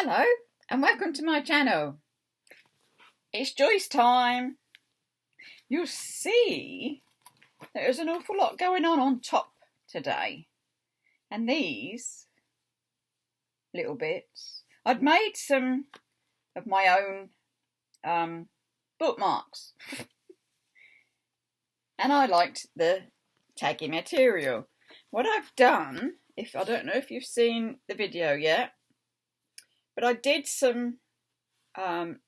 Hello and welcome to my channel. It's Joyce time. You'll see there's an awful lot going on top today. And these little bits, I'd made some of my own bookmarks. And I liked the taggy material. What I've done, I don't know if you've seen the video yet, but I did some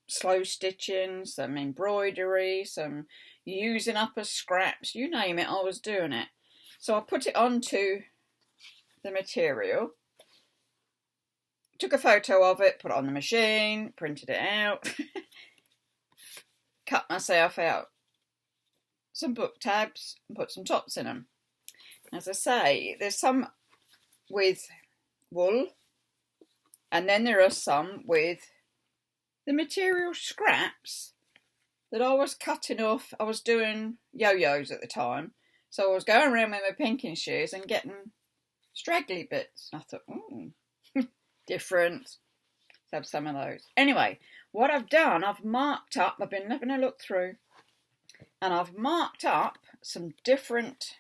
slow stitching, some embroidery, some using up of scraps, you name it, I was doing it. So I put it onto the material, took a photo of it, put it on the machine, printed it out, cut myself out some book tabs and put some tops in them. As I say, there's some with wool, and then there are some with the material scraps that I was cutting off. I was doing yo-yos at the time, so I was going around with my pinking shears and getting straggly bits. I thought, different. Let's have some of those. Anyway, what I've done, I've marked up, I've been having a look through, and I've marked up some different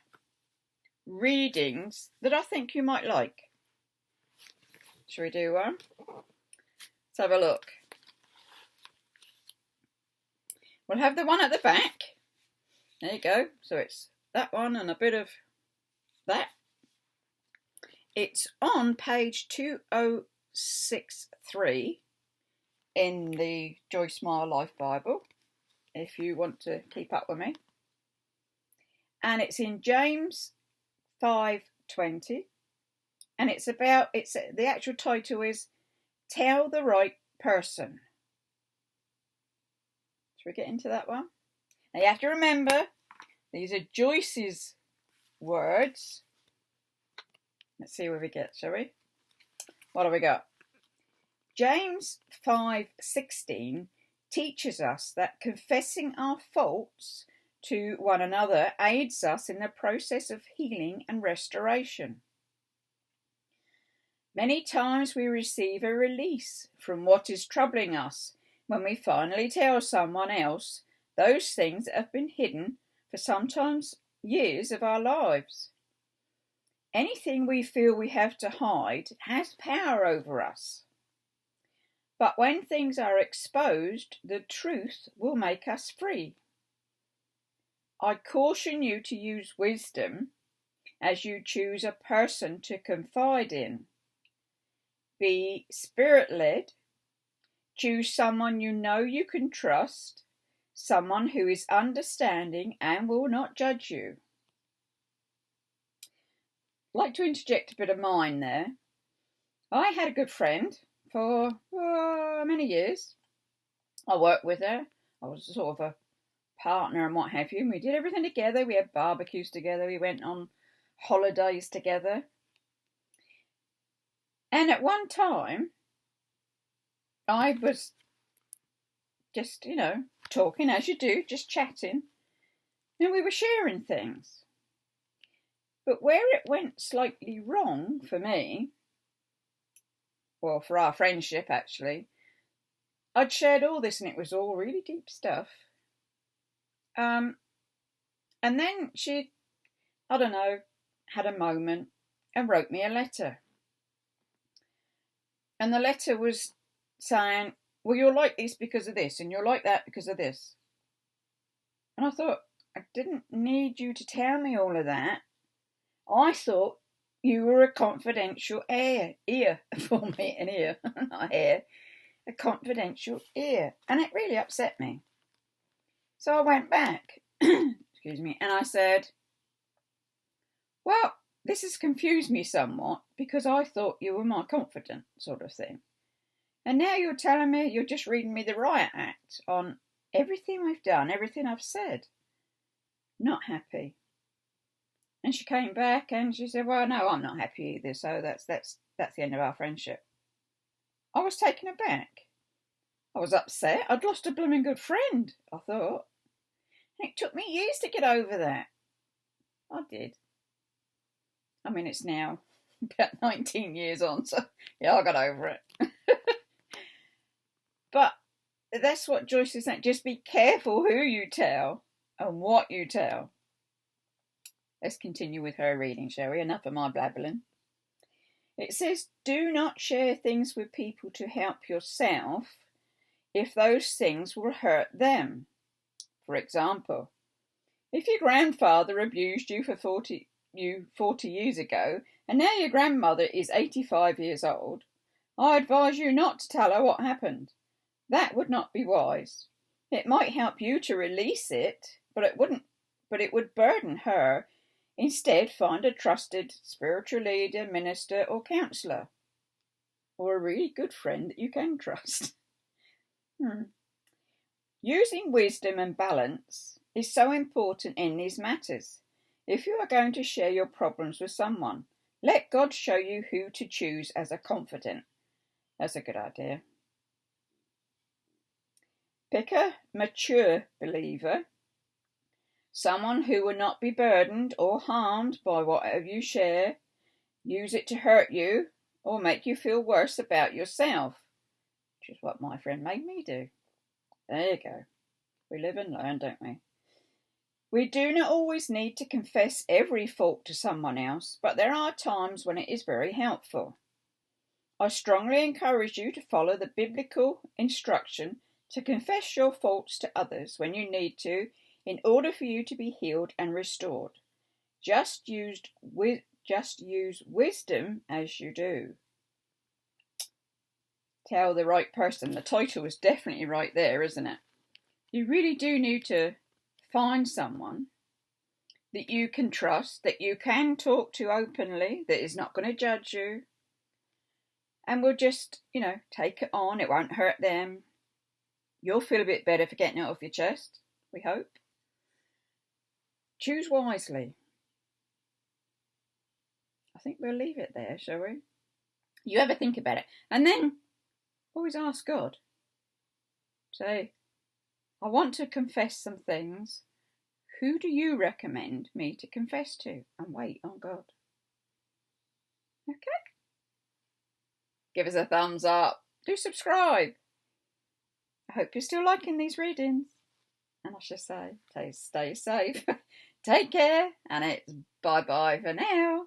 readings that I think you might like. Shall we do one? Let's have a look. We'll have the one at the back. There you go. So it's that one and a bit of that. It's on page 2063 in the Joyce Meyer Life Bible, if you want to keep up with me. And it's in James 5:20. And the actual title is Tell the Right Person. Shall we get into that one? Now you have to remember, these are Joyce's words. Let's see where we get, shall we? What have we got? James 5:16 teaches us that confessing our faults to one another aids us in the process of healing and restoration. Many times we receive a release from what is troubling us when we finally tell someone else those things that have been hidden for sometimes years of our lives. Anything we feel we have to hide has power over us. But when things are exposed, the truth will make us free. I caution you to use wisdom as you choose a person to confide in. Be spirit-led. Choose someone you know you can trust, someone who is understanding and will not judge you. I'd like to interject a bit of mine there. I had a good friend for many years. I worked with her. I was sort of a partner and what have you. And we did everything together. We had barbecues together. We went on holidays together. And at one time, I was just, talking as you do, just chatting. And we were sharing things. But where it went slightly wrong for me, well, for our friendship actually, I'd shared all this and it was all really deep stuff. And then she, had a moment and wrote me a letter. And the letter was saying, well, you're like this because of this, and you're like that because of this. And I thought, I didn't need you to tell me all of that. I thought you were a confidential ear for me, an ear, not hair, a confidential ear. And it really upset me. So I went back, excuse me, and I said, well, this has confused me somewhat because I thought you were my confidant sort of thing. And now you're telling me, you're just reading me the riot act on everything we've done, everything I've said. Not happy. And she came back and she said, well, no, I'm not happy either. So that's the end of our friendship. I was taken aback. I was upset. I'd lost a blooming good friend, I thought. And it took me years to get over that. I did. I mean, it's now about 19 years on, so yeah, I got over it. But that's what Joyce is saying. Just be careful who you tell and what you tell. Let's continue with her reading, shall we? Enough of my blabbling. It says, do not share things with people to help yourself if those things will hurt them. For example, if your grandfather abused you for 40 years ago, and now your grandmother is 85 years old, I advise you not to tell her what happened. That would not be wise. It might help you to release it, but it would burden her. Instead, find a trusted spiritual leader, minister, or counsellor, or a really good friend that you can trust. Using wisdom and balance is so important in these matters. If you are going to share your problems with someone, let God show you who to choose as a confidant. That's a good idea. Pick a mature believer, someone who will not be burdened or harmed by whatever you share, use it to hurt you or make you feel worse about yourself, which is what my friend made me do. There you go. We live and learn, don't we? We do not always need to confess every fault to someone else, but there are times when it is very helpful. I strongly encourage you to follow the biblical instruction to confess your faults to others when you need to, in order for you to be healed and restored. Just use wisdom as you do. Tell the right person. The title is definitely right there, isn't it? You really do need to find someone that you can trust, that you can talk to openly, that is not going to judge you, and will just, take it on. It won't hurt them. You'll feel a bit better for getting it off your chest, we hope. Choose wisely. I think we'll leave it there, shall we? You ever think about it. And then always ask God. Say, I want to confess some things. Who do you recommend me to confess to? And wait on God. Okay? Give us a thumbs up. Do subscribe. I hope you're still liking these readings. And I should say, stay safe. Take care. And it's bye-bye for now.